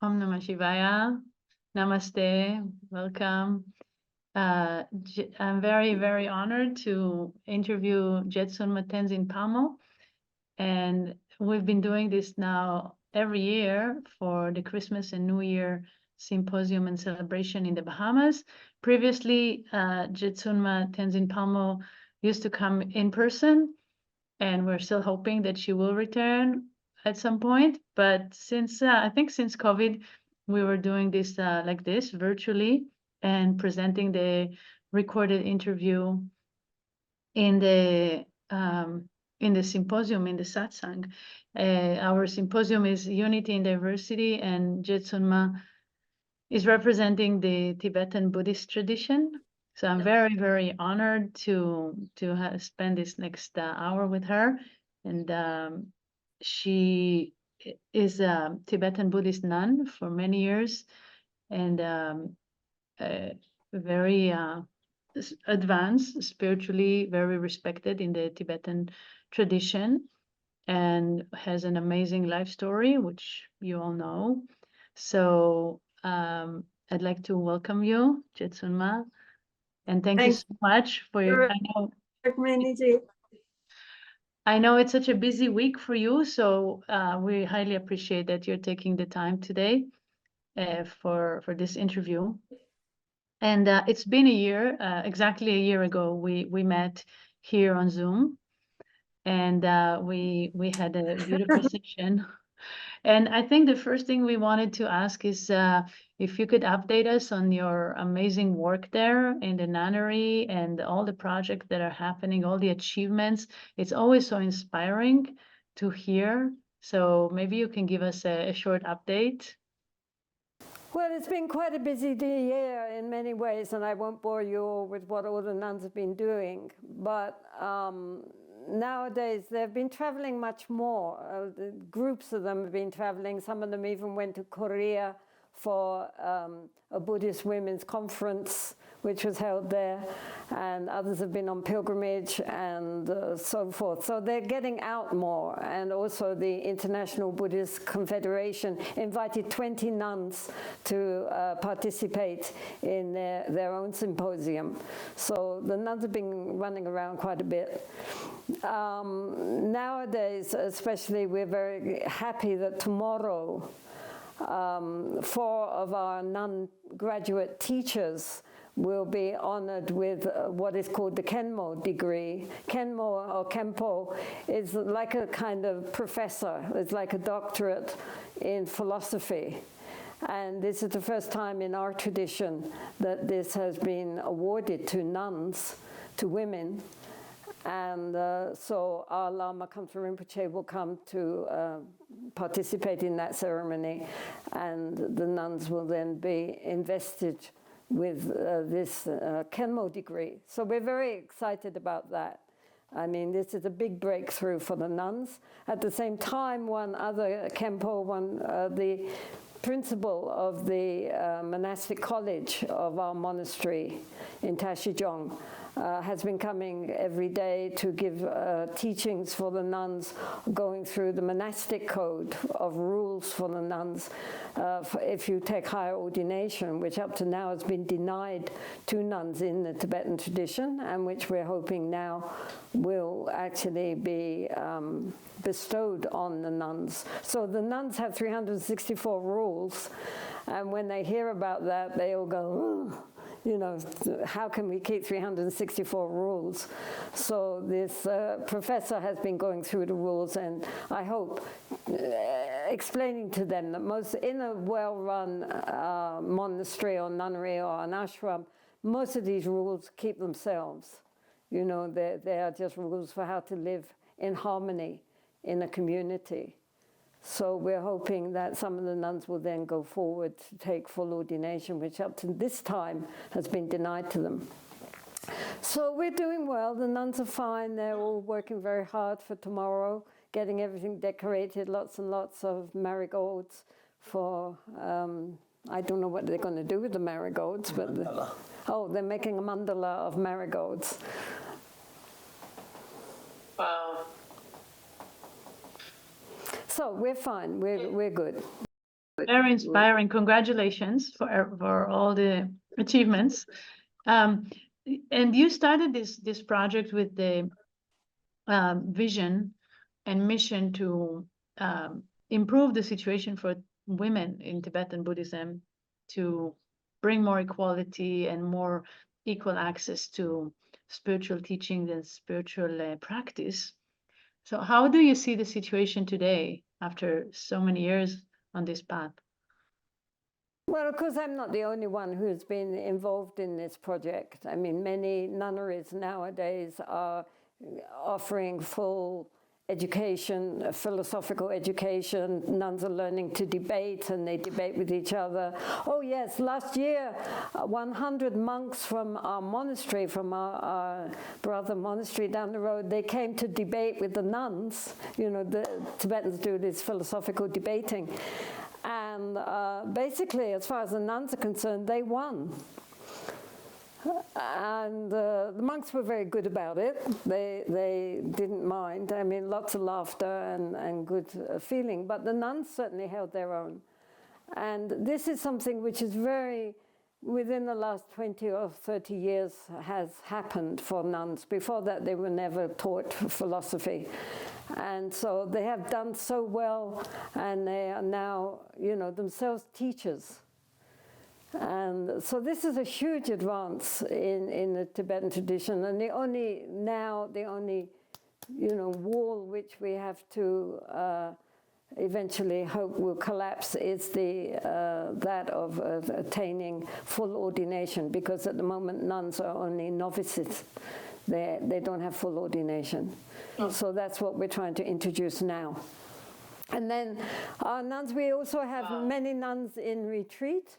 Om Namah Shivaya. Namaste. Welcome. I'm very, very honored to interview Jetsunma Tenzin Palmo. And we've been doing this now every year for the Christmas and New Year Symposium and celebration in the Bahamas. Previously, Jetsunma Tenzin Palmo used to come in person, and we're still hoping that she will return at some point. But since I think since COVID, we were doing this like this virtually and presenting the recorded interview in the symposium, in the satsang. Our symposium is Unity in Diversity, and Jetsunma is representing the Tibetan Buddhist tradition. So I'm very, very honored to spend this next hour with her. And she is a Tibetan Buddhist nun for many years, and very advanced spiritually, very respected in the Tibetan tradition, and has an amazing life story, which you all know. So I'd like to welcome you, Jetsunma, and thank you so much for your. I know it's such a busy week for you, so we highly appreciate that you're taking the time today for this interview. And it's been a year, exactly a year ago, we met here on Zoom, and we had a beautiful session. And I think the first thing we wanted to ask is if you could update us on your amazing work there in the nunnery and all the projects that are happening, all the achievements. It's always so inspiring to hear. So maybe you can give us a short update. Well, it's been quite a busy year in many ways, and I won't bore you all with what all the nuns have been doing. But nowadays, they've been traveling much more. Groups of them have been traveling. Some of them even went to Korea for a Buddhist women's conference, which was held there. And others have been on pilgrimage and so forth. So they're getting out more. And also the International Buddhist Confederation invited 20 nuns to participate in their own symposium. So the nuns have been running around quite a bit. Nowadays, especially, we're very happy that tomorrow, 4 of our nun graduate teachers will be honored with what is called the Kenmo degree. Kenmo or Kempo is like a kind of professor. It's like a doctorate in philosophy. And this is the first time in our tradition that this has been awarded to nuns, to women. And so our Lama Khampa Rinpoche will come to participate in that ceremony, and the nuns will then be invested with this Kenmo degree. So we're very excited about that. I mean, this is a big breakthrough for the nuns. At the same time, one other Kempo, the principal of the monastic college of our monastery in Tashijong, has been coming every day to give teachings for the nuns, going through the monastic code of rules for the nuns if you take higher ordination, which up to now has been denied to nuns in the Tibetan tradition, and which we're hoping now will actually be bestowed on the nuns. So the nuns have 364 rules, and when they hear about that, they all go, ugh. You know, how can we keep 364 rules? So this professor has been going through the rules, and I hope explaining to them that in a well-run monastery or nunnery or an ashram, most of these rules keep themselves. You know, they are just rules for how to live in harmony in a community. So we're hoping that some of the nuns will then go forward to take full ordination, which up to this time has been denied to them. So we're doing well. The nuns are fine. They're all working very hard for tomorrow, getting everything decorated, lots and lots of marigolds for, I don't know what they're going to do with the marigolds, but they're making a mandala of marigolds. Wow. So we're fine. We're good. very inspiring. Congratulations for all the achievements. And you started this project with the vision and mission to improve the situation for women in Tibetan Buddhism, to bring more equality and more equal access to spiritual teachings and spiritual practice. So how do you see the situation today after so many years on this path? Well, of course, I'm not the only one who's been involved in this project. I mean, many nunneries nowadays are offering full education, philosophical education. Nuns are learning to debate, and they debate with each other. Oh yes, last year 100 monks from our monastery, from our brother monastery down the road, they came to debate with the nuns. You know, the Tibetans do this philosophical debating. And basically, as far as the nuns are concerned, they won. And the monks were very good about it. They didn't mind. I mean, lots of laughter and good feeling. But the nuns certainly held their own. And this is something which is very, within the last 20 or 30 years, has happened for nuns. Before that, they were never taught philosophy. And so they have done so well, and they are now, you know, themselves teachers. And so this is a huge advance in the Tibetan tradition, and the only, you know, wall which we have to eventually hope will collapse is that of attaining full ordination, because at the moment nuns are only novices. They don't have full ordination. Oh. So that's what we're trying to introduce now. And then our nuns, we also have many nuns in retreat.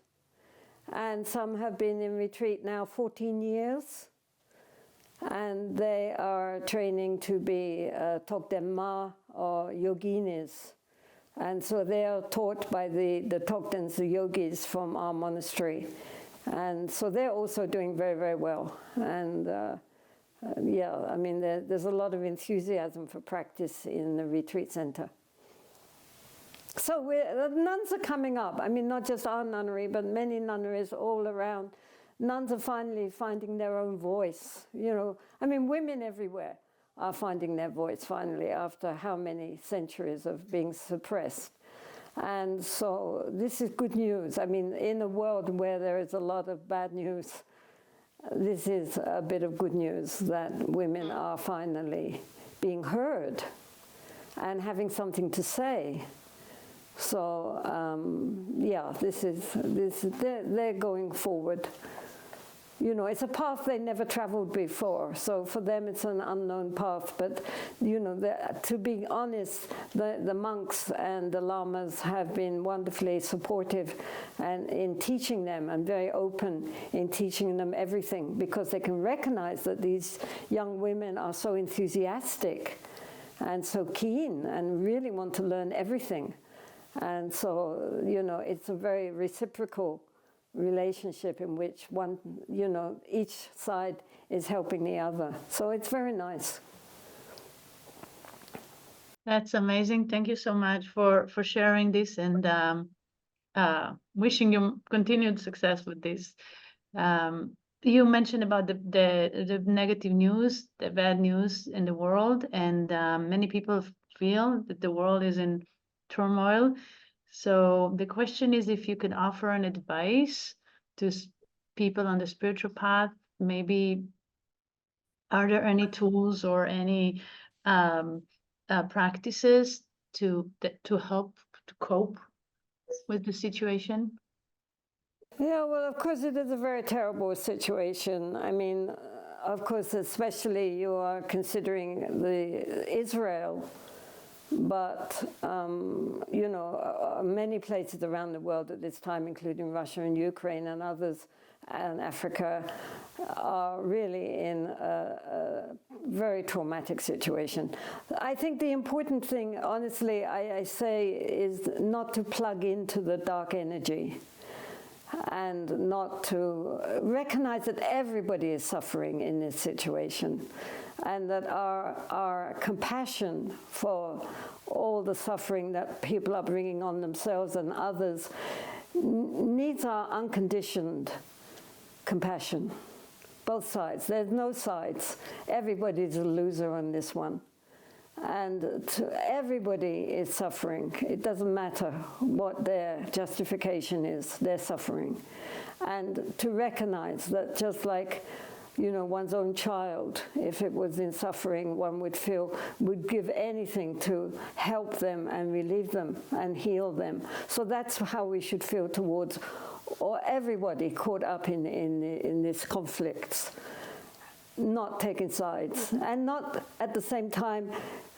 And some have been in retreat now 14 years. And they are training to be Tokden Ma or yoginis. And so they are taught by the Tokdens, the yogis from our monastery. And so they're also doing very, very well. And yeah, I mean, there's a lot of enthusiasm for practice in the retreat center. So the nuns are coming up. I mean, not just our nunnery, but many nunneries all around. Nuns are finally finding their own voice. You know, I mean, women everywhere are finding their voice finally after how many centuries of being suppressed. And so this is good news. I mean, in a world where there is a lot of bad news, this is a bit of good news that women are finally being heard and having something to say. So yeah, they're going forward. You know, it's a path they never traveled before. So for them, it's an unknown path. But, you know, to be honest, the monks and the lamas have been wonderfully supportive and in teaching them, and very open in teaching them everything, because they can recognize that these young women are so enthusiastic and so keen and really want to learn everything. And so, you know, it's a very reciprocal relationship in which one, you know, each side is helping the other. So it's very nice. That's amazing. Thank you so much for sharing this, and wishing you continued success with this. You mentioned about the negative news, the bad news in the world, and many people feel that the world is in turmoil. So the question is, if you could offer an advice to people on the spiritual path, maybe are there any tools or any practices to help to cope with the situation? Yeah, well, of course, it is a very terrible situation. I mean, of course, especially you are considering Israel. But, you know, many places around the world at this time, including Russia and Ukraine and others, and Africa, are really in a very traumatic situation. I think the important thing, honestly, I say, is not to plug into the dark energy, and not to recognize that everybody is suffering in this situation. and that our compassion for all the suffering that people are bringing on themselves and others needs our unconditioned compassion. Both sides. There's no sides. Everybody's a loser on this one. And everybody is suffering. It doesn't matter what their justification is, they're suffering. And to recognize that just like, you know, one's own child, if it was in suffering, one would give anything to help them and relieve them and heal them. So that's how we should feel towards or everybody caught up in these conflicts, not taking sides, and not at the same time,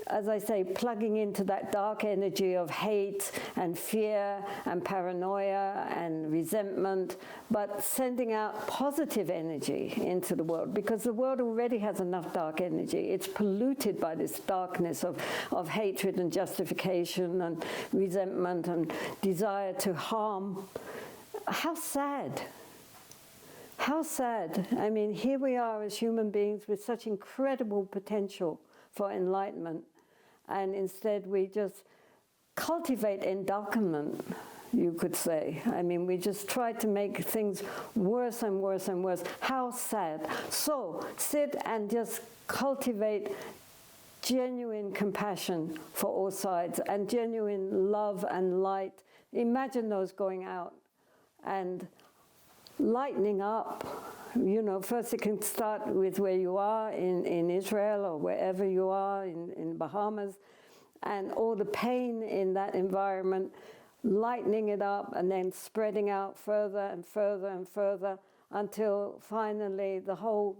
as I say, plugging into that dark energy of hate and fear and paranoia and resentment, but sending out positive energy into the world, because the world already has enough dark energy. It's polluted by this darkness of hatred and justification and resentment and desire to harm. How sad. How sad. I mean, here we are as human beings with such incredible potential for enlightenment, and instead we just cultivate endowment, you could say. I mean, we just try to make things worse and worse and worse. How sad. So sit and just cultivate genuine compassion for all sides and genuine love and light. Imagine those going out and lightening up. You know, first it can start with where you are in Israel or wherever you are in Bahamas, and all the pain in that environment, lightening it up and then spreading out further and further and further until finally the whole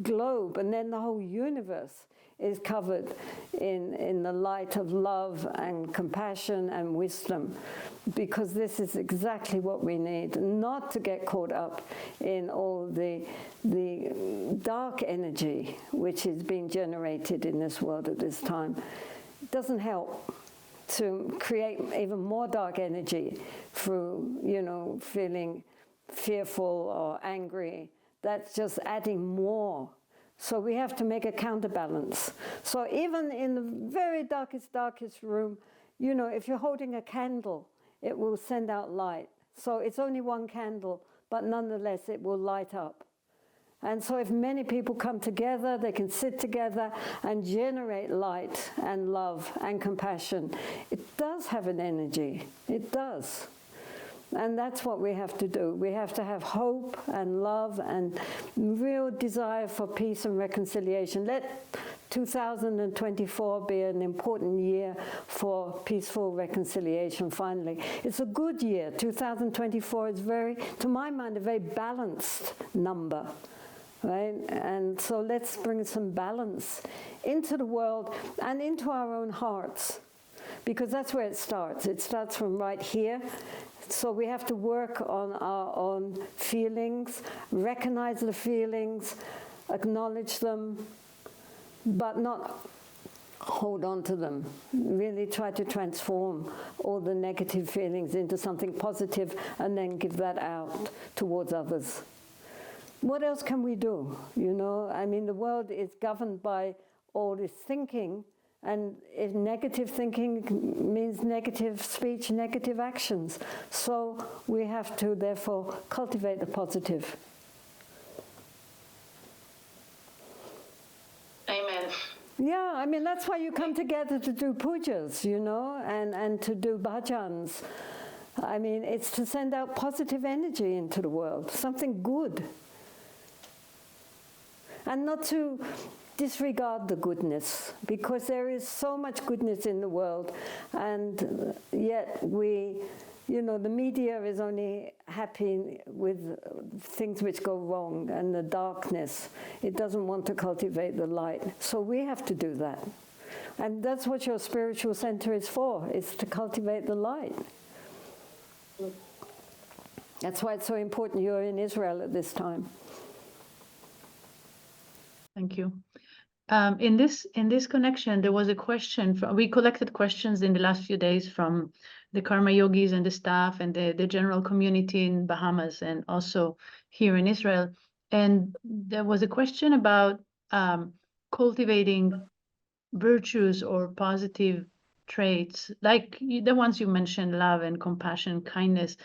globe and then the whole universe is covered in the light of love and compassion and wisdom, because this is exactly what we need, not to get caught up in all the dark energy which is being generated in this world at this time. It doesn't help to create even more dark energy through, you know, feeling fearful or angry. That's just adding more. So we have to make a counterbalance. So even in the very darkest room, you know, if you're holding a candle, it will send out light. So it's only one candle, but nonetheless it will light up. And so if many people come together, they can sit together and generate light and love and compassion. It does have an energy. It does. And that's what we have to do. We have to have hope and love and real desire for peace and reconciliation. Let 2024 be an important year for peaceful reconciliation, finally. It's a good year. 2024 is to my mind, a very balanced number. Right? And so let's bring some balance into the world and into our own hearts, because that's where it starts. It starts from right here. So we have to work on our own feelings, recognize the feelings, acknowledge them, but not hold on to them. Really try to transform all the negative feelings into something positive and then give that out towards others. What else can we do? You know, I mean, the world is governed by all this thinking, and if negative thinking means negative speech, negative actions. So we have to, therefore, cultivate the positive. Amen. Yeah, I mean, that's why you come together to do pujas, you know, and to do bhajans. I mean, it's to send out positive energy into the world, something good. And not to disregard the goodness, because there is so much goodness in the world, and yet you know, the media is only happy with things which go wrong and the darkness. It doesn't want to cultivate the light. So we have to do that. And that's what your spiritual center is for, is to cultivate the light. That's why it's so important you're in Israel at this time. Thank you. In this connection, there was a question. We collected questions in the last few days from the Karma Yogis and the staff and the general community in Bahamas and also here in Israel. And there was a question about cultivating virtues or positive traits, like the ones you mentioned, love and compassion, kindness,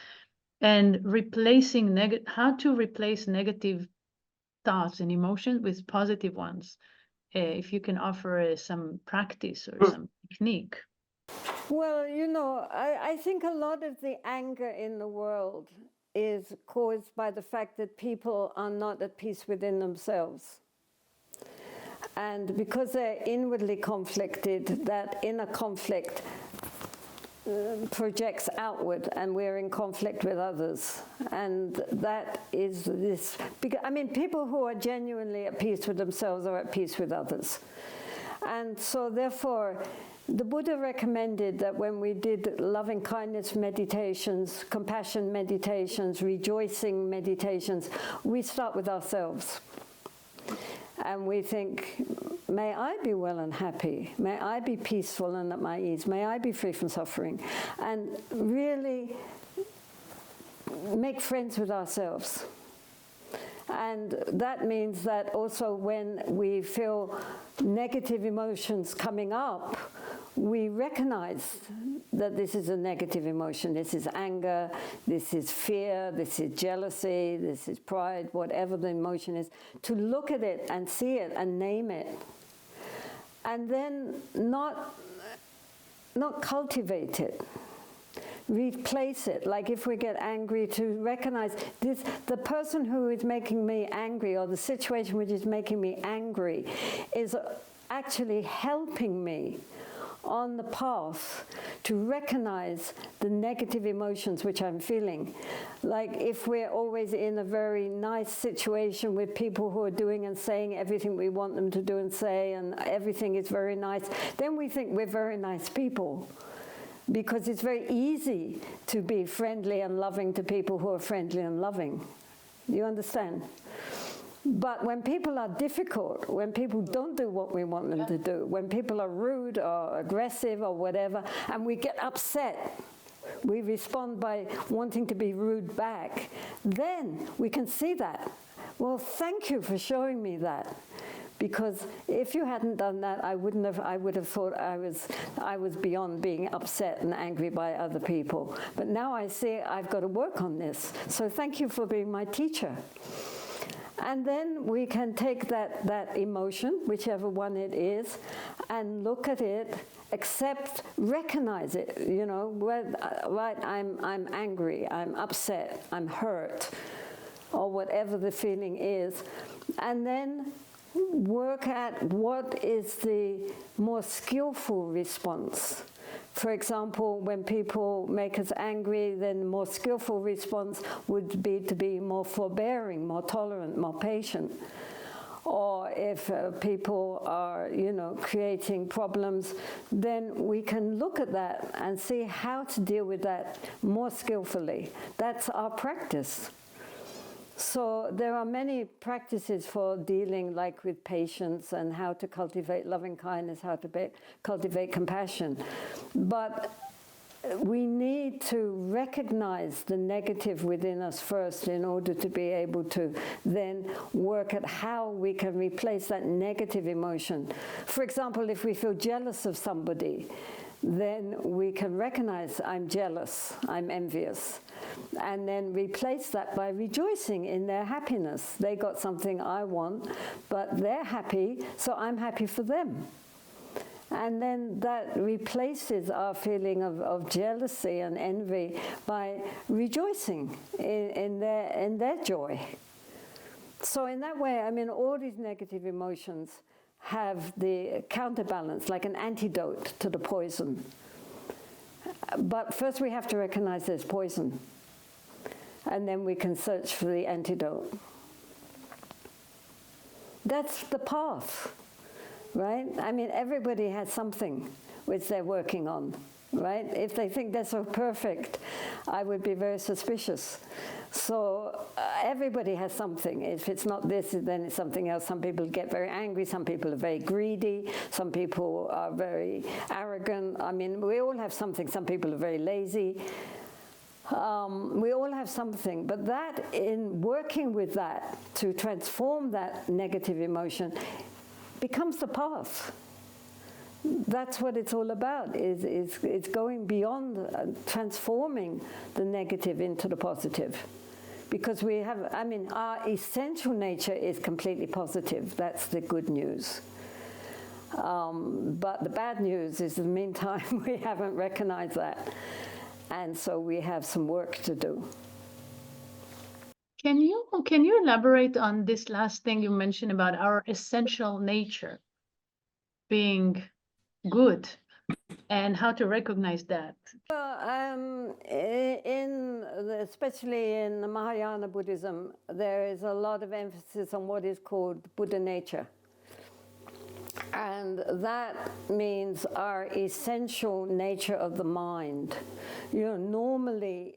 and replacing how to replace negative thoughts and emotions with positive ones. If you can offer some practice or some technique. Well, you know, I think a lot of the anger in the world is caused by the fact that people are not at peace within themselves. And because they're inwardly conflicted, that inner conflict projects outward, and we're in conflict with others. And that is this, I mean, people who are genuinely at peace with themselves are at peace with others. And so therefore, the Buddha recommended that when we did loving kindness meditations, compassion meditations, rejoicing meditations, we start with ourselves. And we think, may I be well and happy. May I be peaceful and at my ease. May I be free from suffering. And really make friends with ourselves. And that means that also when we feel negative emotions coming up, we recognize that this is a negative emotion. This is anger, this is fear, this is jealousy, this is pride, whatever the emotion is, to look at it and see it and name it. And then not cultivate it. Replace it. Like if we get angry, to recognize this, the person who is making me angry, or the situation which is making me angry, is actually helping me on the path to recognize the negative emotions which I'm feeling. Like if we're always in a very nice situation with people who are doing and saying everything we want them to do and say, and everything is very nice, then we think we're very nice people. Because it's very easy to be friendly and loving to people who are friendly and loving. You understand? But when people are difficult, when people don't do what we want them to do, when people are rude or aggressive or whatever, and we get upset, we respond by wanting to be rude back, then we can see that. Well, thank you for showing me that. Because if you hadn't done that, I would have thought I was beyond being upset and angry by other people. But now I see I've got to work on this. So thank you for being my teacher. And then we can take that emotion, whichever one it is, and look at it, accept, recognize it. You know, right? I'm angry, I'm upset, I'm hurt, or whatever the feeling is, and then work at what is the more skillful response. For example, when people make us angry, then the more skillful response would be to be more forbearing, more tolerant, more patient. Or if people are, creating problems, then we can look at that and see how to deal with that more skillfully. That's our practice. So there are many practices for dealing like with patience and how to cultivate loving kindness, how to cultivate compassion. But we need to recognize the negative within us first in order to be able to then work at how we can replace that negative emotion. For example, if we feel jealous of somebody, then we can recognize I'm jealous, I'm envious, and then replace that by rejoicing in their happiness. They got something I want, but they're happy, so I'm happy for them. And then that replaces our feeling of jealousy and envy by rejoicing in their joy. So in that way, I mean, all these negative emotions have the counterbalance, like an antidote to the poison. But first we have to recognize there's poison, and then we can search for the antidote. That's the path, right? I mean, everybody has something which they're working on, right? If they think they're so perfect, I would be very suspicious. So everybody has something. If it's not this, then it's something else. Some people get very angry. Some people are very greedy. Some people are very arrogant. I mean, we all have something. Some people are very lazy. We all have something. But that, in working with that, to transform that negative emotion, becomes the path. That's what it's all about, is it's going beyond transforming the negative into the positive. Because we have, I mean, our essential nature is completely positive. That's the good news. But the bad news is, in the meantime, we haven't recognized that. And so we have some work to do. Can you elaborate on this last thing you mentioned about our essential nature being good and how to recognize that? Especially in the Mahayana Buddhism, there is a lot of emphasis on what is called Buddha nature. And that means our essential nature of the mind. You know, normally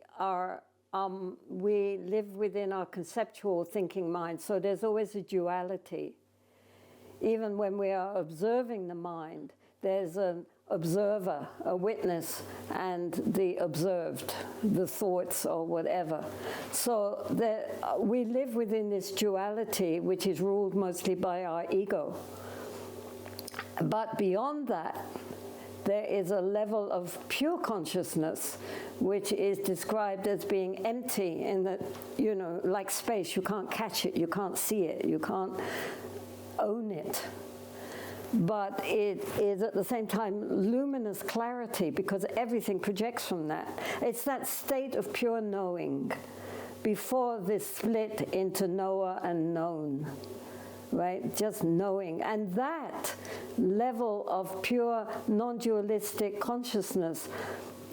we live within our conceptual thinking mind, so there's always a duality. Even when we are observing the mind, there's an observer, a witness, and the observed, the thoughts or whatever. So we live within this duality, which is ruled mostly by our ego. But beyond that, there is a level of pure consciousness which is described as being empty, in that, you know, like space, you can't catch it, you can't see it, you can't own it. But it is at the same time luminous clarity, because everything projects from that. It's that state of pure knowing before this split into knower and known. Right, just knowing. And that level of pure non-dualistic consciousness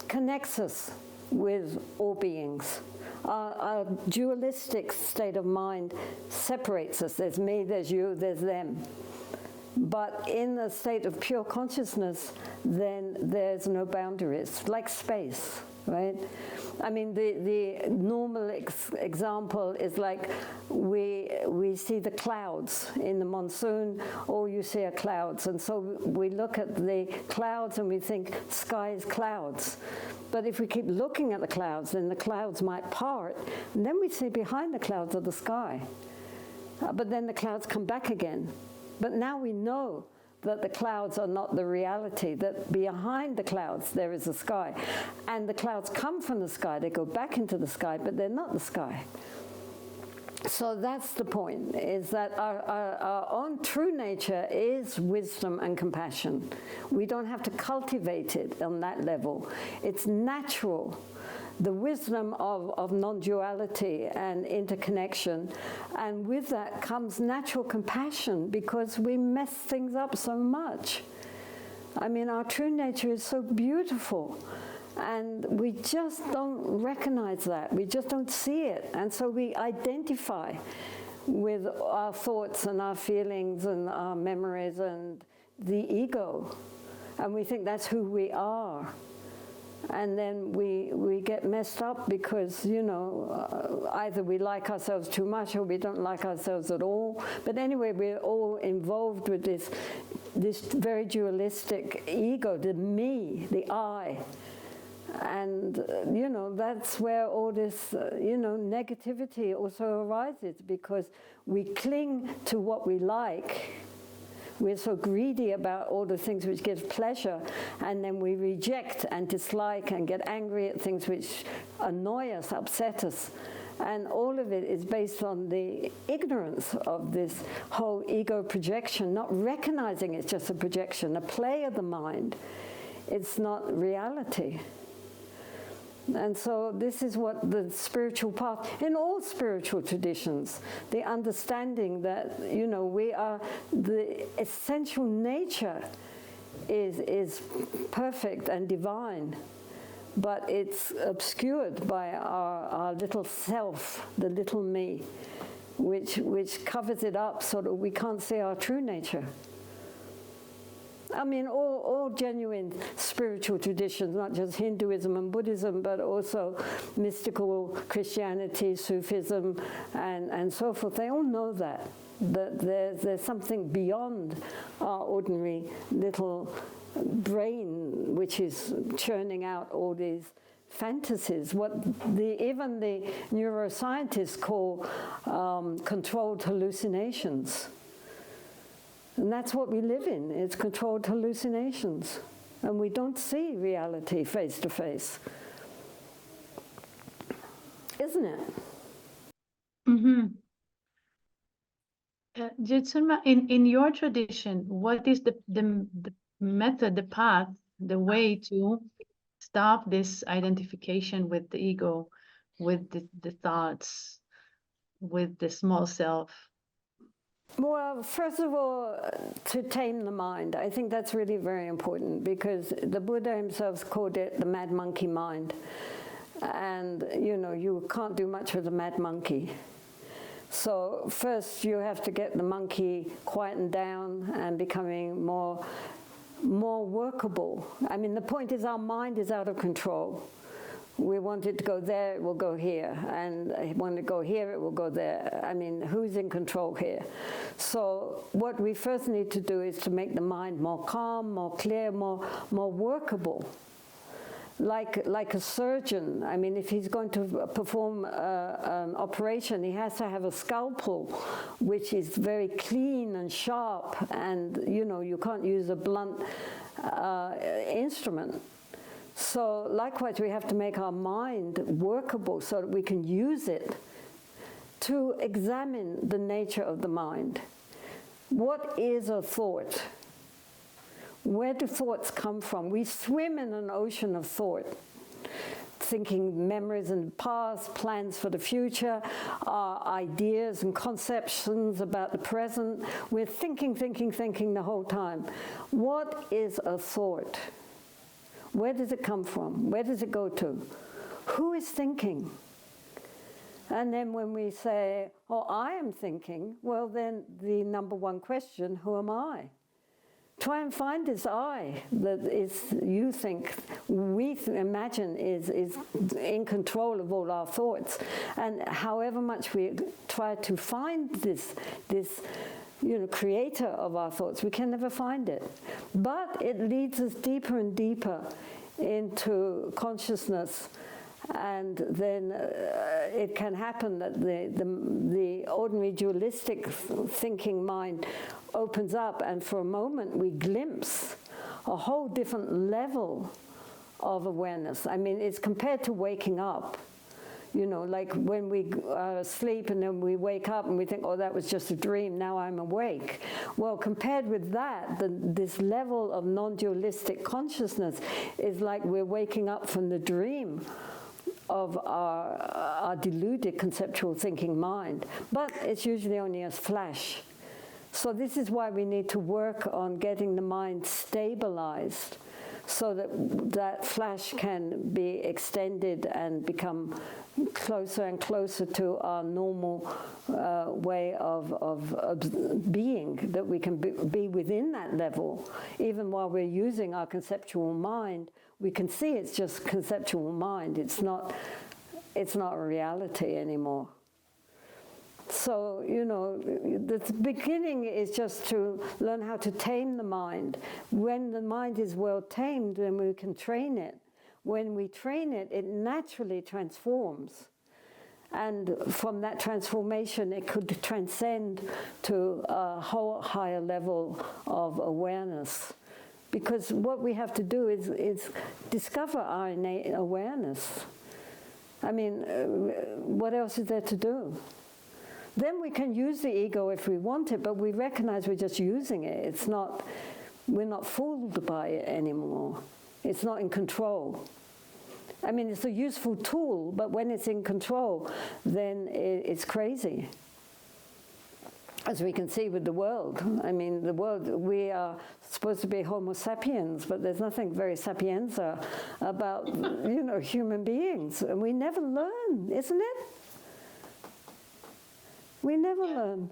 connects us with all beings. Our dualistic state of mind separates us. There's me, there's you, there's them. But in the state of pure consciousness, then there's no boundaries, like space, right? I mean, the normal example is like we see the clouds in the monsoon, all you see are clouds. And so we look at the clouds and we think sky is clouds. But if we keep looking at the clouds, then the clouds might part, and then we see behind the clouds are the sky. But then the clouds come back again. But now we know that the clouds are not the reality, that behind the clouds there is a sky. And the clouds come from the sky, they go back into the sky, but they're not the sky. So that's the point, is that our own true nature is wisdom and compassion. We don't have to cultivate it on that level. It's natural. The wisdom of non-duality and interconnection, and with that comes natural compassion, because we mess things up so much. I mean, our true nature is so beautiful, and we just don't recognize that. We just don't see it, and so we identify with our thoughts and our feelings and our memories and the ego, and we think that's who we are. And then we get messed up because, you know, either we like ourselves too much or we don't like ourselves at all. But anyway, we're all involved with this very dualistic ego, the me, the I. And, you know, that's where all this, you know, negativity also arises, because we cling to what we like. We're so greedy about all the things which give pleasure, and then we reject and dislike and get angry at things which annoy us, upset us. And all of it is based on the ignorance of this whole ego projection, not recognizing it's just a projection, a play of the mind. It's not reality. And so this is what the spiritual path, in all spiritual traditions, the understanding that, you know, we are, the essential nature is perfect and divine, but it's obscured by our little self, the little me, which covers it up so that we can't see our true nature. I mean, all genuine spiritual traditions, not just Hinduism and Buddhism, but also mystical Christianity, Sufism, and so forth, they all know that there's something beyond our ordinary little brain which is churning out all these fantasies, what even the neuroscientists call controlled hallucinations. And that's what we live in. It's controlled hallucinations. And we don't see reality face to face. Isn't it? Mm-hmm. Jetsunma, in your tradition, what is the method, the path, the way to stop this identification with the ego, with the thoughts, with the small self? Well, first of all, to tame the mind. I think that's really very important because the Buddha himself called it the mad monkey mind. And, you know, you can't do much with a mad monkey. So first you have to get the monkey quietened down and becoming more workable. I mean, the point is our mind is out of control. We want it to go there, it will go here. And when it go here, it will go there. I mean, who's in control here? So what we first need to do is to make the mind more calm, more clear, more workable. Like a surgeon. I mean, if he's going to perform an operation, he has to have a scalpel, which is very clean and sharp, and you know, you can't use a blunt instrument. So likewise, we have to make our mind workable so that we can use it to examine the nature of the mind. What is a thought? Where do thoughts come from? We swim in an ocean of thought, thinking memories in the past, plans for the future, ideas and conceptions about the present. We're thinking the whole time. What is a thought? Where does it come from? Where does it go to? Who is thinking? And then when we say, oh, I am thinking, well, then the number one question, who am I? Try and find this I that is, you think, we imagine is in control of all our thoughts. And however much we try to find this you know, creator of our thoughts, we can never find it. But it leads us deeper and deeper into consciousness. And then it can happen that the ordinary dualistic thinking mind opens up, and for a moment we glimpse a whole different level of awareness. I mean, it's compared to waking up. You know, like when we sleep and then we wake up and we think, oh, that was just a dream, now I'm awake. Well, compared with that, this level of non-dualistic consciousness is like we're waking up from the dream of our deluded conceptual thinking mind. But it's usually only a flash. So this is why we need to work on getting the mind stabilized so that that flash can be extended and become closer and closer to our normal way of being, that we can be within that level. Even while we're using our conceptual mind, we can see it's just conceptual mind. It's not a reality anymore. So, you know, the beginning is just to learn how to tame the mind. When the mind is well tamed, then we can train it. When we train it, it naturally transforms. And from that transformation, it could transcend to a whole higher level of awareness. Because what we have to do is discover our innate awareness. I mean, what else is there to do? Then we can use the ego if we want it, but we recognize we're just using it. It's not, we're not fooled by it anymore. It's not in control. I mean, it's a useful tool, but when it's in control, then it's crazy. As we can see with the world. I mean, the world, we are supposed to be Homo sapiens, but there's nothing very sapienza about, you know, human beings. And we never learn, isn't it? We never learn.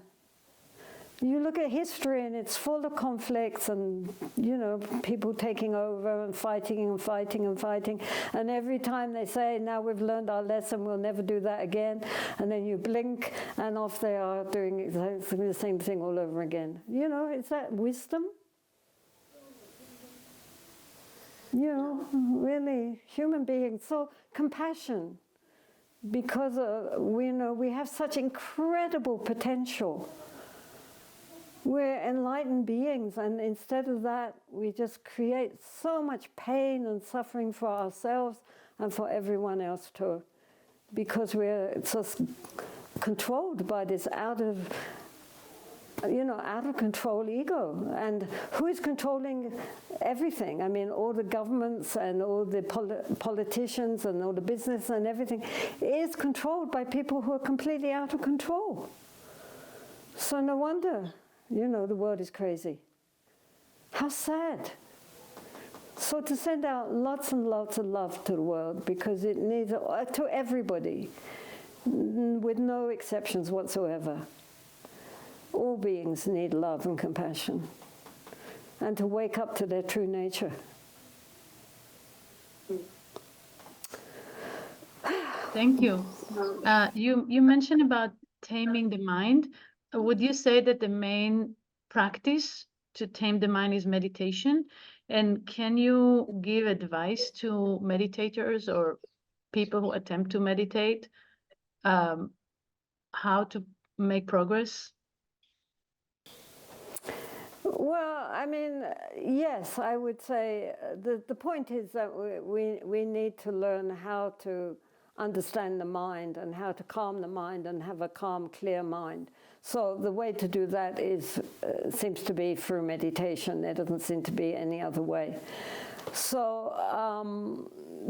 You look at history and it's full of conflicts and, you know, people taking over and fighting and fighting and fighting. And every time they say, now we've learned our lesson, we'll never do that again. And then you blink and off they are doing exactly the same thing all over again. You know, is that wisdom? You know, really, human beings. So compassion. Because we know we have such incredible potential. We're enlightened beings, and instead of that, we just create so much pain and suffering for ourselves and for everyone else too, because we're just controlled by this out of control ego. And who is controlling everything? I mean, all the governments and all the politicians and all the business and everything is controlled by people who are completely out of control. So no wonder, the world is crazy. How sad. So to send out lots and lots of love to the world, because it needs, to everybody, with no exceptions whatsoever. All beings need love and compassion, and to wake up to their true nature. Thank you. You mentioned about taming the mind. Would you say that the main practice to tame the mind is meditation? And can you give advice to meditators or people who attempt to meditate, how to make progress? Well, I mean, yes, I would say the point is that we need to learn how to understand the mind and how to calm the mind and have a calm, clear mind. So the way to do that seems to be through meditation. There doesn't seem to be any other way. So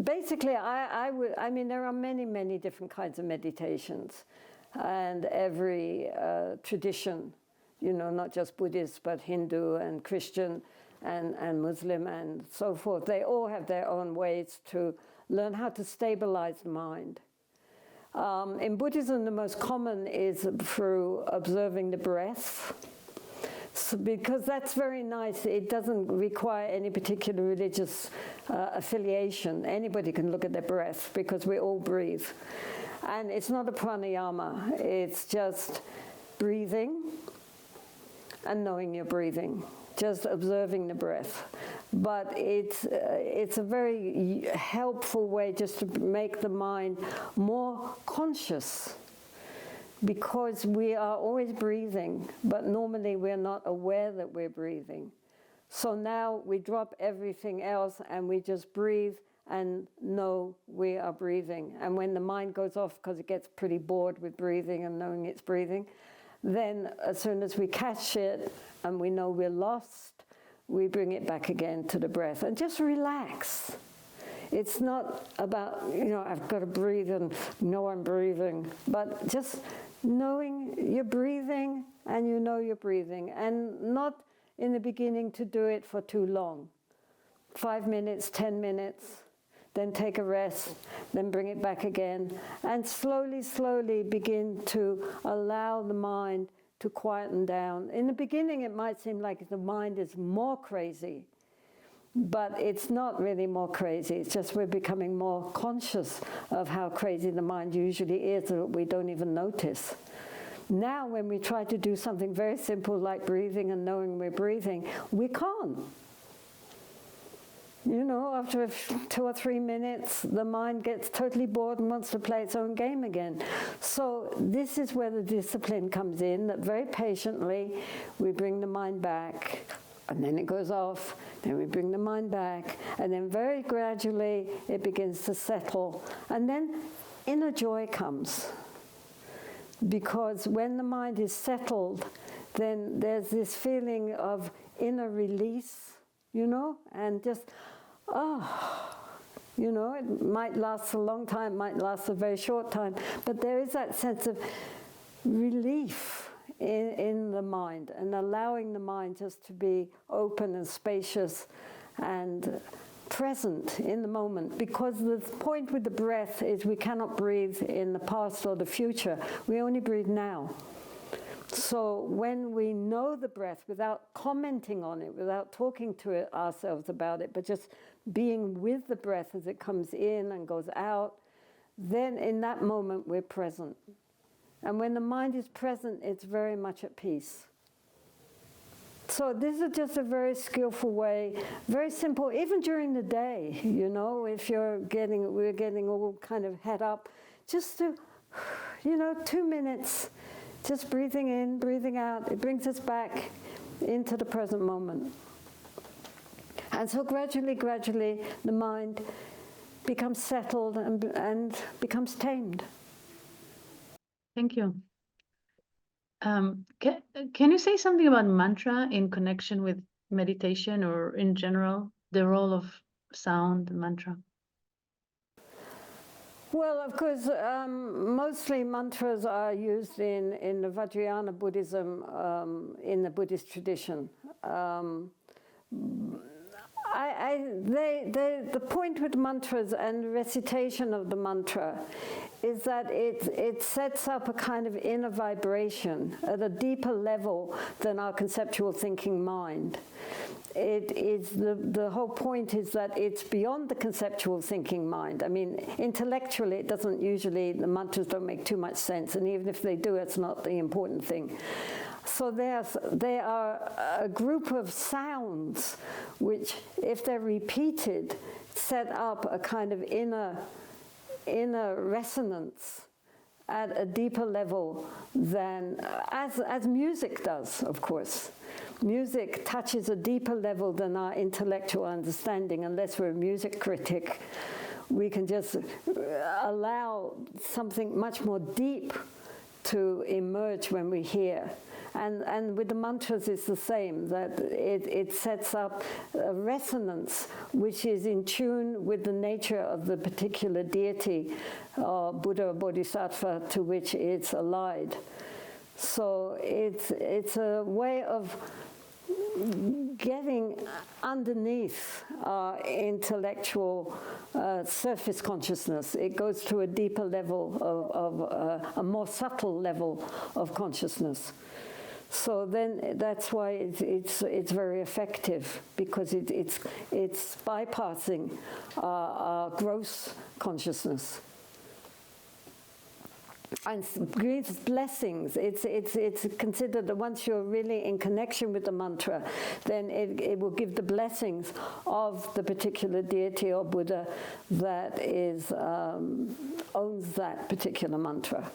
basically, I mean, there are many, many different kinds of meditations, and every tradition, not just Buddhist, but Hindu and Christian and Muslim and so forth, they all have their own ways to learn how to stabilize the mind. In Buddhism, the most common is through observing the breath, because that's very nice. It doesn't require any particular religious affiliation. Anybody can look at their breath, because we all breathe. And it's not a pranayama. It's just breathing and knowing you're breathing, just observing the breath. But it's a very helpful way just to make the mind more conscious, because we are always breathing, but normally we're not aware that we're breathing. So now we drop everything else and we just breathe and know we are breathing. And when the mind goes off, because it gets pretty bored with breathing and knowing it's breathing, then as soon as we catch it and we know we're lost, we bring it back again to the breath and just relax. It's not about, I've got to breathe and know I'm breathing, but just knowing you're breathing and you know you're breathing, and not in the beginning to do it for too long. 5 minutes, 10 minutes, then take a rest, then bring it back again, and slowly, slowly begin to allow the mind to quieten down. In the beginning, it might seem like the mind is more crazy, but it's not really more crazy. It's just we're becoming more conscious of how crazy the mind usually is, that we don't even notice. Now, when we try to do something very simple like breathing and knowing we're breathing, we can't. After 2 or 3 minutes, the mind gets totally bored and wants to play its own game again. So this is where the discipline comes in, that very patiently we bring the mind back, and then it goes off, then we bring the mind back, and then very gradually it begins to settle, and then inner joy comes. Because when the mind is settled, then there's this feeling of inner release, and just, it might last a long time, might last a very short time, but there is that sense of relief in the mind, and allowing the mind just to be open and spacious and present in the moment. Because the point with the breath is we cannot breathe in the past or the future. We only breathe now. So when we know the breath without commenting on it, without talking to it ourselves about it, but just being with the breath as it comes in and goes out, then in that moment we're present. And when the mind is present, it's very much at peace. So this is just a very skillful way, very simple, even during the day, if we're getting all kind of head up, just to, 2 minutes, Just breathing in, breathing out, it brings us back into the present moment. And so gradually, the mind becomes settled and becomes tamed. Thank you. Can you say something about mantra in connection with meditation, or in general, the role of sound and mantra? Well, of course, mostly mantras are used in the Vajrayana Buddhism, in the Buddhist tradition. The point with mantras and the recitation of the mantra is that it sets up a kind of inner vibration at a deeper level than our conceptual thinking mind. It is the whole point is that it's beyond the conceptual thinking mind. I mean, intellectually, it doesn't usually, the mantras don't make too much sense, and even if they do, it's not the important thing. So they are a group of sounds which, if they're repeated, set up a kind of inner resonance at a deeper level than, as music does, of course. Music touches a deeper level than our intellectual understanding. Unless we're a music critic, we can just allow something much more deep to emerge when we hear. And with the mantras, it's the same, that it sets up a resonance which is in tune with the nature of the particular deity, or Buddha or Bodhisattva, to which it's allied. So it's a way of getting underneath our intellectual surface consciousness. It goes to a deeper level of a more subtle level of consciousness. So then that's why it's very effective, because it's bypassing our gross consciousness. And gives blessings. It's considered that once you're really in connection with the mantra, then it will give the blessings of the particular deity or Buddha that owns that particular mantra.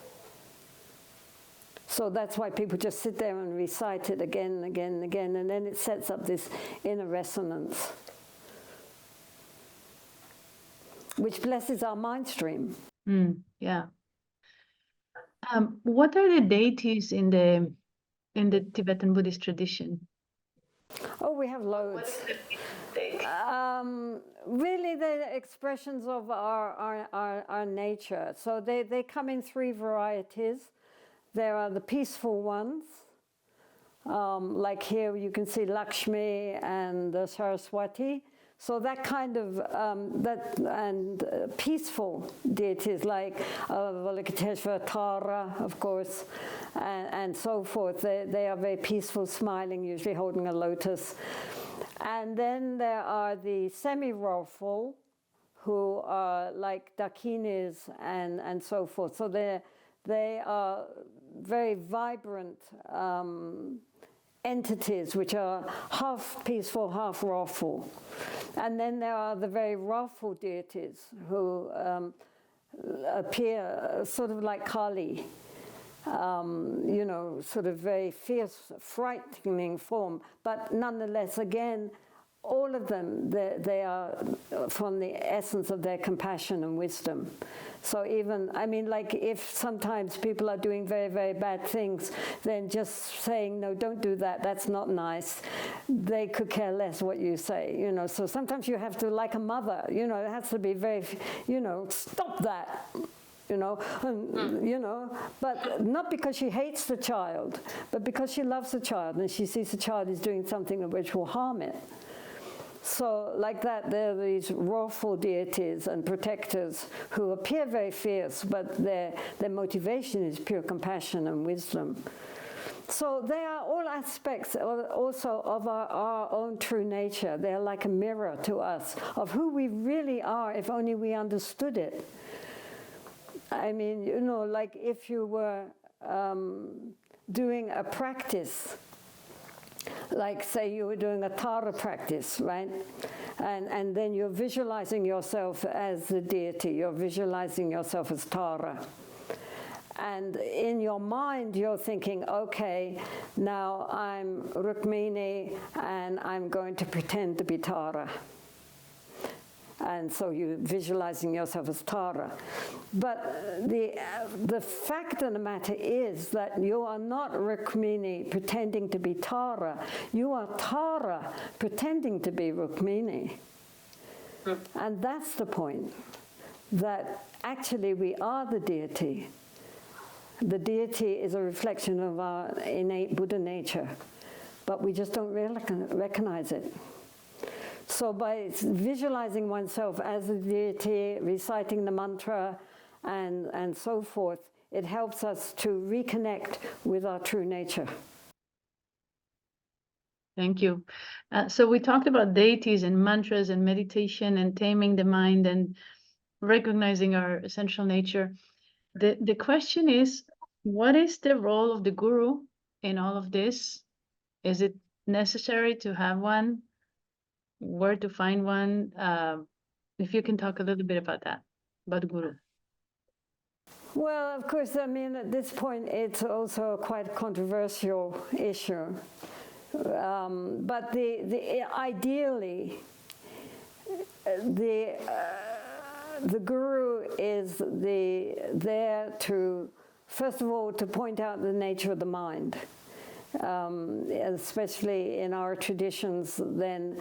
So that's why people just sit there and recite it again and again and again, and then it sets up this inner resonance, which blesses our mind stream. Yeah. What are the deities in the Tibetan Buddhist tradition? Oh, we have loads. Really, they're expressions of our nature. So they come in three varieties. There are the peaceful ones, like here you can see Lakshmi and Saraswati. So that kind of peaceful deities like Avalokiteshvara, Tara, of course, and so forth. They are very peaceful, smiling, usually holding a lotus. And then there are the semi-wrathful, who are like Dakinis and so forth. So they are very vibrant entities which are half peaceful, half wrathful. And then there are the very wrathful deities who appear sort of like Kali, sort of very fierce, frightening form. But nonetheless, again, all of them, they are from the essence of their compassion and wisdom. So even, I mean, like if sometimes people are doing very, very bad things, then just saying, no, don't do that, that's not nice, they could care less what you say, So sometimes you have to, like a mother, it has to be very, stop that. But not because she hates the child, but because she loves the child and she sees the child is doing something which will harm it. So like that, there are these wrathful deities and protectors who appear very fierce, but their motivation is pure compassion and wisdom. So they are all aspects also of our own true nature. They're like a mirror to us of who we really are if only we understood it. I mean, like if you were doing a practice, like say you were doing a Tara practice, right? And then you're visualizing yourself as the deity, you're visualizing yourself as Tara. And in your mind, you're thinking, okay, now I'm Rukmini and I'm going to pretend to be Tara. And so you're visualizing yourself as Tara. But the fact of the matter is that you are not Rukmini pretending to be Tara. You are Tara pretending to be Rukmini. And that's the point, that actually we are the deity. The deity is a reflection of our innate Buddha nature, but we just don't recognize it. So by visualizing oneself as a deity, reciting the mantra, and so forth, it helps us to reconnect with our true nature. Thank you. So we talked about deities and mantras and meditation and taming the mind and recognizing our essential nature. The question is, what is the role of the guru in all of this? Is it necessary to have one? Where to find one? If you can talk a little bit about that, about the guru. Well, of course, I mean, at this point, it's also quite a controversial issue. But ideally, the guru is there to, first of all, to point out the nature of the mind. Especially in our traditions, then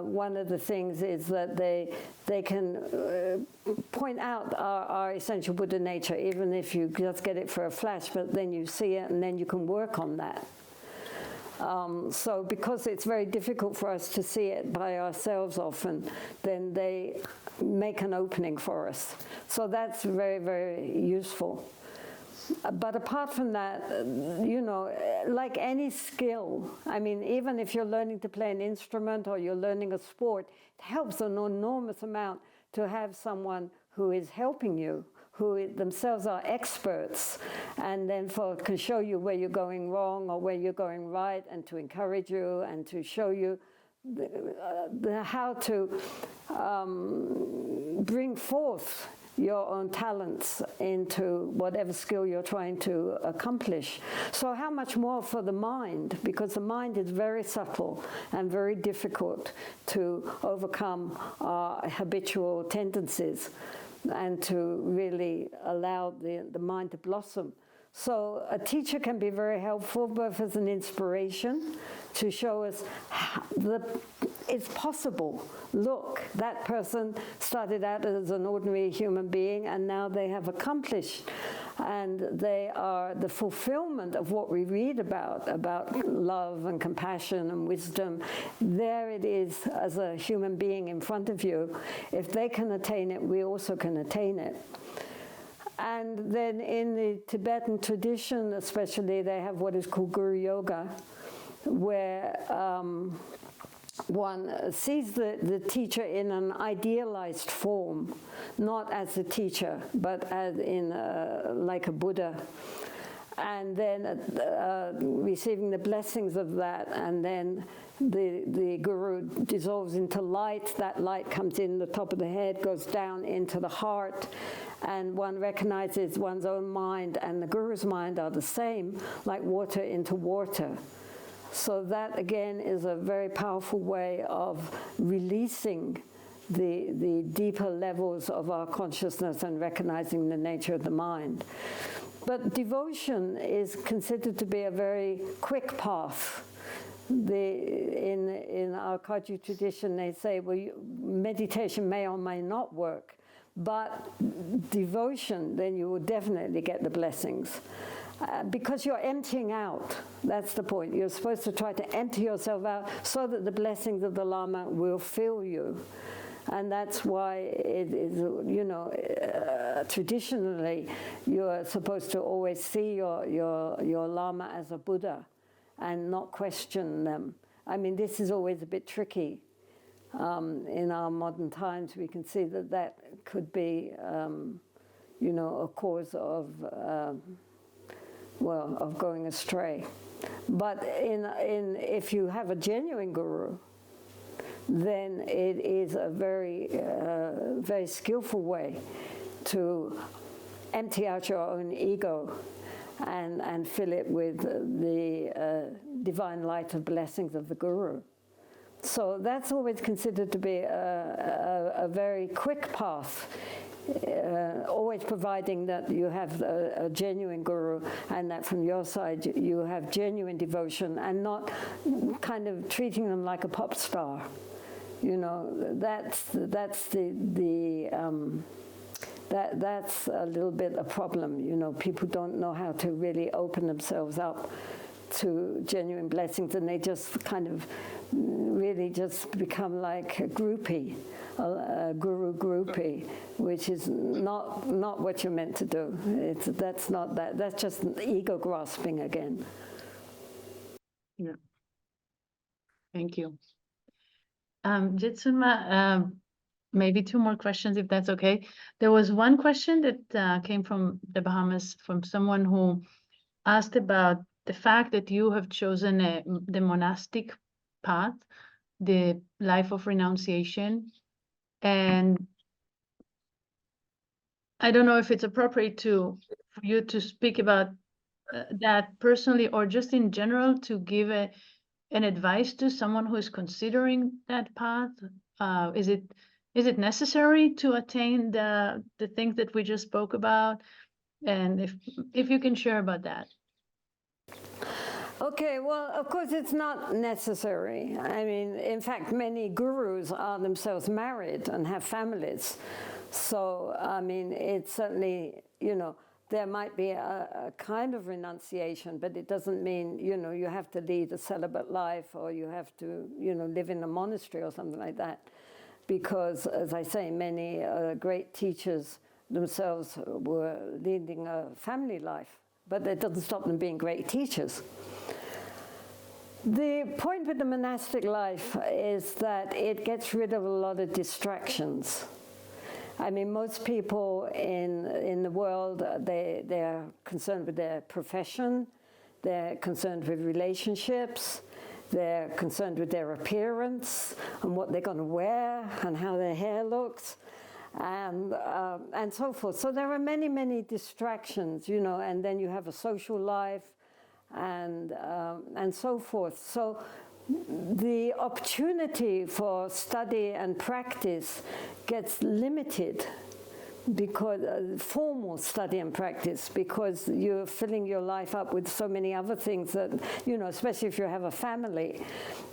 one of the things is that they can point out our essential Buddha nature, even if you just get it for a flash, but then you see it and then you can work on that. So because it's very difficult for us to see it by ourselves often, then they make an opening for us. So that's very, very useful. But apart from that, you know, like any skill, I mean, even if you're learning to play an instrument or you're learning a sport, it helps an enormous amount to have someone who is helping you, who themselves are experts, and then can show you where you're going wrong or where you're going right, and to encourage you and to show you how to bring forth your own talents into whatever skill you're trying to accomplish. So how much more for the mind, because the mind is very subtle and very difficult to overcome our habitual tendencies and to really allow the mind to blossom. So a teacher can be very helpful, both as an inspiration to show us it's possible. Look, that person started out as an ordinary human being, and now they have accomplished, and they are the fulfillment of what we read about love and compassion and wisdom. There it is as a human being in front of you. If they can attain it, we also can attain it. And then in the Tibetan tradition, especially, they have what is called Guru Yoga, where one sees the teacher in an idealized form, not as a teacher, but as in like a Buddha. And then receiving the blessings of that, and then the guru dissolves into light. That light comes in the top of the head, goes down into the heart, and one recognizes one's own mind and the guru's mind are the same, like water into water. So that, again, is a very powerful way of releasing the deeper levels of our consciousness and recognizing the nature of the mind. But devotion is considered to be a very quick path. In our Kagyu tradition, they say, well, meditation may or may not work, but devotion, then you will definitely get the blessings. Because you're emptying out. That's the point. You're supposed to try to empty yourself out so that the blessings of the Lama will fill you. And that's why it is, you know, traditionally, you're supposed to always see your Lama as a Buddha and not question them. I mean, this is always a bit tricky. In our modern times, we can see that could be, you know, a cause of going astray. But if you have a genuine guru, then it is a very, very skillful way to empty out your own ego and fill it with the divine light of blessings of the Guru. So that's always considered to be a very quick path, always providing that you have a genuine Guru and that from your side you have genuine devotion and not kind of treating them like a pop star. You know, that's a little bit a problem. You know, people don't know how to really open themselves up to genuine blessings, and they just kind of really just become like a groupie, a guru groupie, which is not what you're meant to do. That's just ego grasping again. Yeah. Thank you. Jetsunma, maybe two more questions, if that's okay. There was one question that came from the Bahamas from someone who asked about the fact that you have chosen the monastic path, the life of renunciation. And I don't know if it's appropriate for you to speak about that personally or just in general to give an advice to someone who is considering that path. Is it necessary to attain the things that we just spoke about? And if you can share about that. Okay, well, of course it's not necessary. I mean, in fact, many gurus are themselves married and have families. So, I mean, it's certainly, you know, there might be a kind of renunciation, but it doesn't mean, you know, you have to lead a celibate life or you have to, you know, live in a monastery or something like that. Because, as I say, many great teachers themselves were leading a family life, but that doesn't stop them being great teachers. The point with the monastic life is that it gets rid of a lot of distractions. I mean, most people in the world, they're concerned with their profession, they're concerned with relationships, they're concerned with their appearance and what they're going to wear and how their hair looks and so forth. So there are many, many distractions, you know, and then you have a social life and so forth. So the opportunity for study and practice gets limited because formal study and practice, because you're filling your life up with so many other things that, you know, especially if you have a family,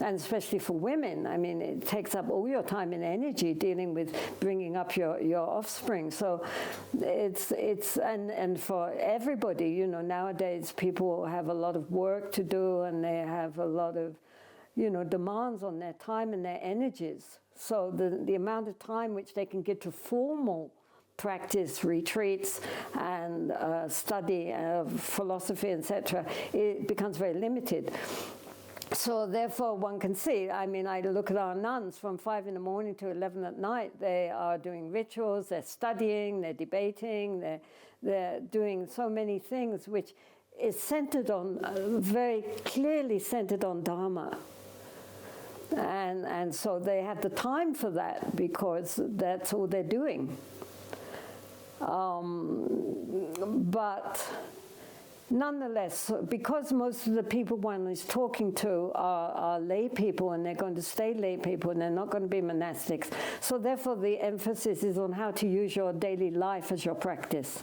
and especially for women, I mean, it takes up all your time and energy dealing with bringing up your offspring. So it's and for everybody, you know, nowadays people have a lot of work to do and they have a lot of, you know, demands on their time and their energies. So the amount of time which they can give to formal practice, retreats, and study of philosophy, etc., it becomes very limited. So therefore one can see, I mean, I look at our nuns from 5 in the morning to 11 at night. They are doing rituals, they're studying, they're debating, they're doing so many things which is centered on, very clearly centered on Dharma. And so they have the time for that because that's all they're doing. But nonetheless, because most of the people one is talking to are lay people and they're going to stay lay people and they're not going to be monastics, so therefore the emphasis is on how to use your daily life as your practice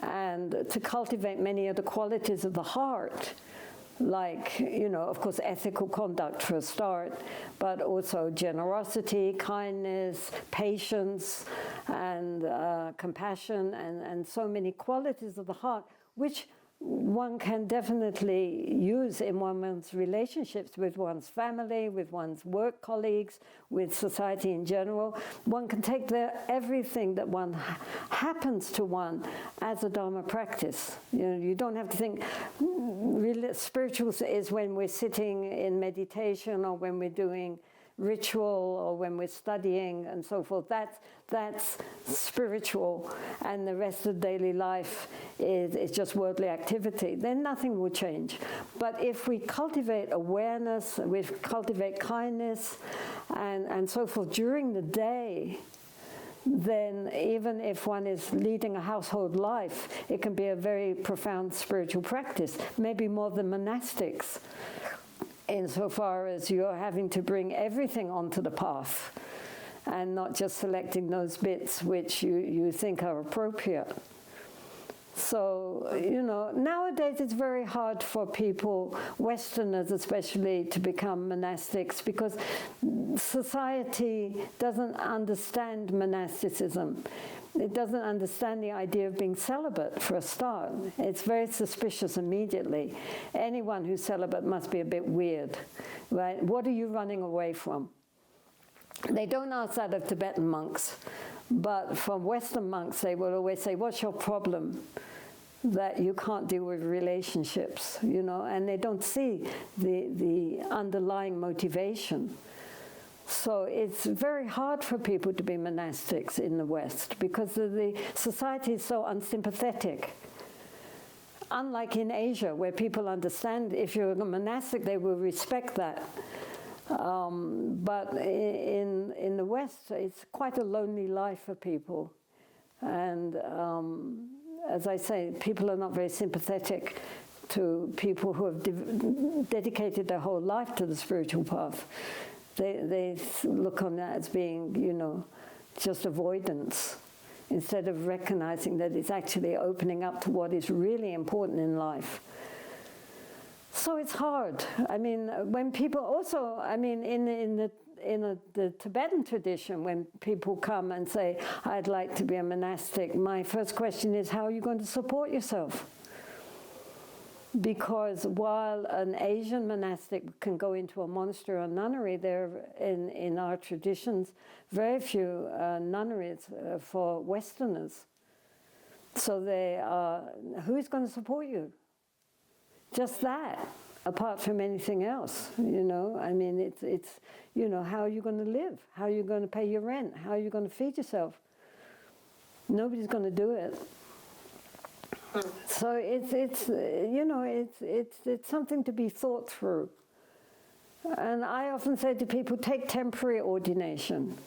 and to cultivate many of the qualities of the heart, like, you know, of course, ethical conduct for a start, but also generosity, kindness, patience, and compassion, and so many qualities of the heart, which one can definitely use in one's relationships with one's family, with one's work colleagues, with society in general. One can take everything that one happens to one as a Dharma practice. You know, you don't have to think spiritual is when we're sitting in meditation or when we're doing ritual or when we're studying and so forth. That's spiritual, and the rest of daily life is just worldly activity. Then nothing will change. But if we cultivate awareness, we cultivate kindness and so forth during the day, then even if one is leading a household life, it can be a very profound spiritual practice, maybe more than monastics, insofar as you're having to bring everything onto the path and not just selecting those bits which you think are appropriate. So, you know, nowadays it's very hard for people, Westerners especially, to become monastics because society doesn't understand monasticism. It doesn't understand the idea of being celibate, for a start. It's very suspicious immediately. Anyone who's celibate must be a bit weird, right? What are you running away from? They don't ask that of Tibetan monks, but from Western monks, they will always say, what's your problem? That you can't deal with relationships, you know, and they don't see the underlying motivation. So it's very hard for people to be monastics in the West because the society is so unsympathetic. Unlike in Asia, where people understand if you're a monastic, they will respect that. But in the West, it's quite a lonely life for people. And as I say, people are not very sympathetic to people who have dedicated their whole life to the spiritual path. They look on that as being, you know, just avoidance, instead of recognizing that it's actually opening up to what is really important in life. So it's hard. I mean, when people also, I mean, in the Tibetan tradition, when people come and say, I'd like to be a monastic, my first question is, how are you going to support yourself? Because while an Asian monastic can go into a monastery or nunnery, there in our traditions, very few nunneries for Westerners. So they are, who's going to support you? Just that, apart from anything else, you know. I mean, it's you know, how are you going to live? How are you going to pay your rent? How are you going to feed yourself? Nobody's going to do it. So it's you know, it's something to be thought through. And I often say to people, take temporary ordination,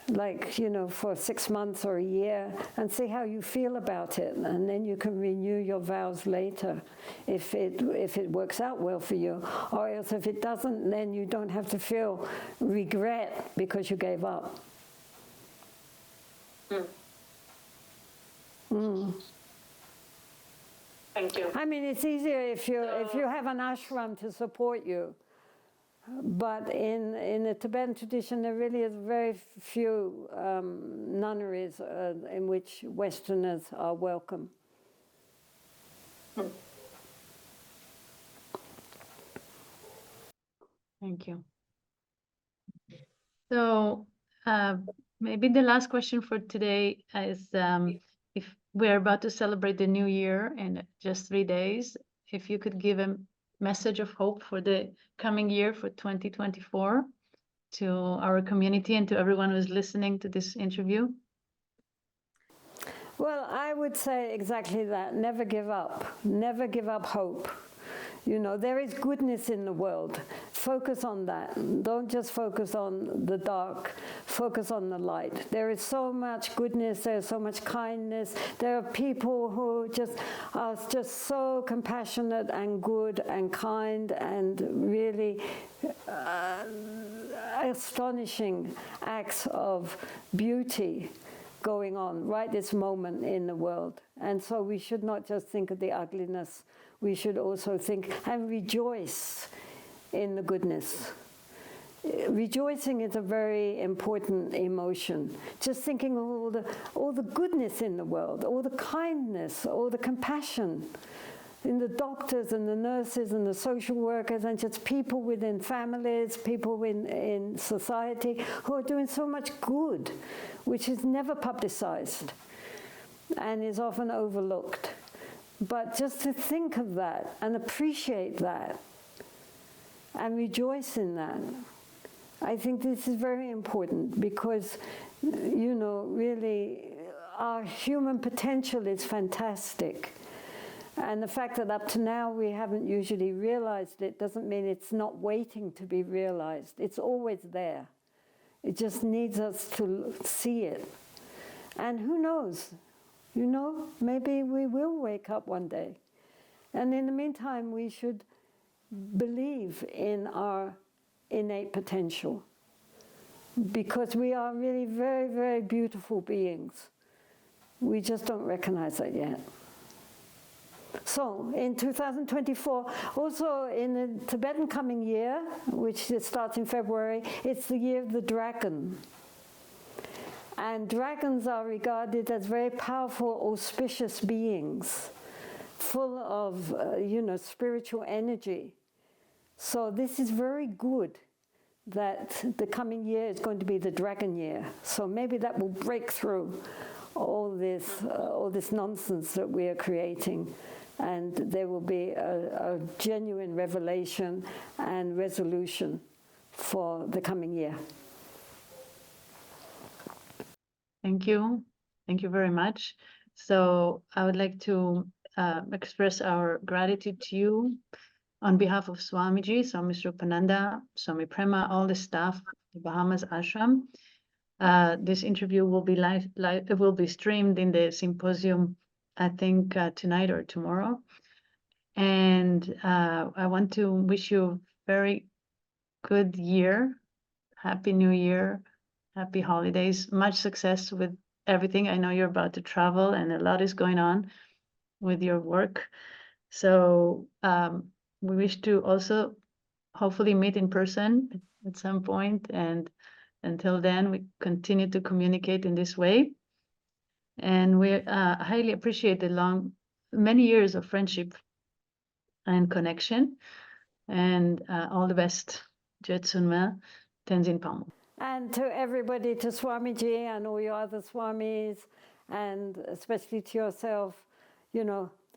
like, you know, for 6 months or a year, and see how you feel about it, and then you can renew your vows later if it works out well for you, or else if it doesn't, then you don't have to feel regret because you gave up. Thank you. I mean, it's easier if you have an ashram to support you. But in the Tibetan tradition, there really is very few nunneries in which Westerners are welcome. Thank you. So maybe the last question for today is if we're about to celebrate the new year in just 3 days, if you could give a message of hope for the coming year, for 2024, to our community and to everyone who's listening to this interview. Well, I would say exactly that. Never give up. Never give up hope. You know, there is goodness in the world. Focus on that. Don't just focus on the dark. Focus on the light. There is so much goodness. There is so much kindness. There are people who are just so compassionate and good and kind and really astonishing acts of beauty going on right this moment in the world. And so we should not just think of the ugliness. We should also think and rejoice in the goodness. Rejoicing is a very important emotion. Just thinking of all the goodness in the world, all the kindness, all the compassion in the doctors and the nurses and the social workers and just people within families, people in society who are doing so much good, which is never publicized and is often overlooked. But just to think of that and appreciate that and rejoice in that, I think this is very important because, you know, really our human potential is fantastic. And the fact that up to now we haven't usually realized it doesn't mean it's not waiting to be realized. It's always there. It just needs us to see it. And who knows? You know, maybe we will wake up one day. And in the meantime, we should believe in our innate potential, because we are really very, very beautiful beings. We just don't recognize that yet. So in 2024, also in the Tibetan coming year, which starts in February, it's the year of the dragon. And dragons are regarded as very powerful, auspicious beings, full of, spiritual energy. So this is very good that the coming year is going to be the dragon year. So maybe that will break through all this nonsense that we are creating, and there will be a genuine revelation and resolution for the coming year. Thank you. Thank you very much. So I would like to express our gratitude to you on behalf of Swamiji, Swami Rukmini, Swami Prema, all the staff of the Bahamas Ashram. This interview will be live. It will be streamed in the Symposium, I think tonight or tomorrow. And I want to wish you a very good year, Happy New Year, Happy holidays, much success with everything. I know you're about to travel and a lot is going on with your work. So we wish to also hopefully meet in person at some point. And until then, we continue to communicate in this way. And we highly appreciate the many years of friendship and connection. And all the best, Jetsunma, Tenzin Palmo. And to everybody, to Swamiji and all your other Swamis, and especially to yourself,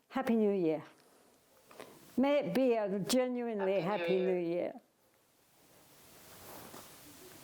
Happy New Year. May it be a genuinely happy New Year.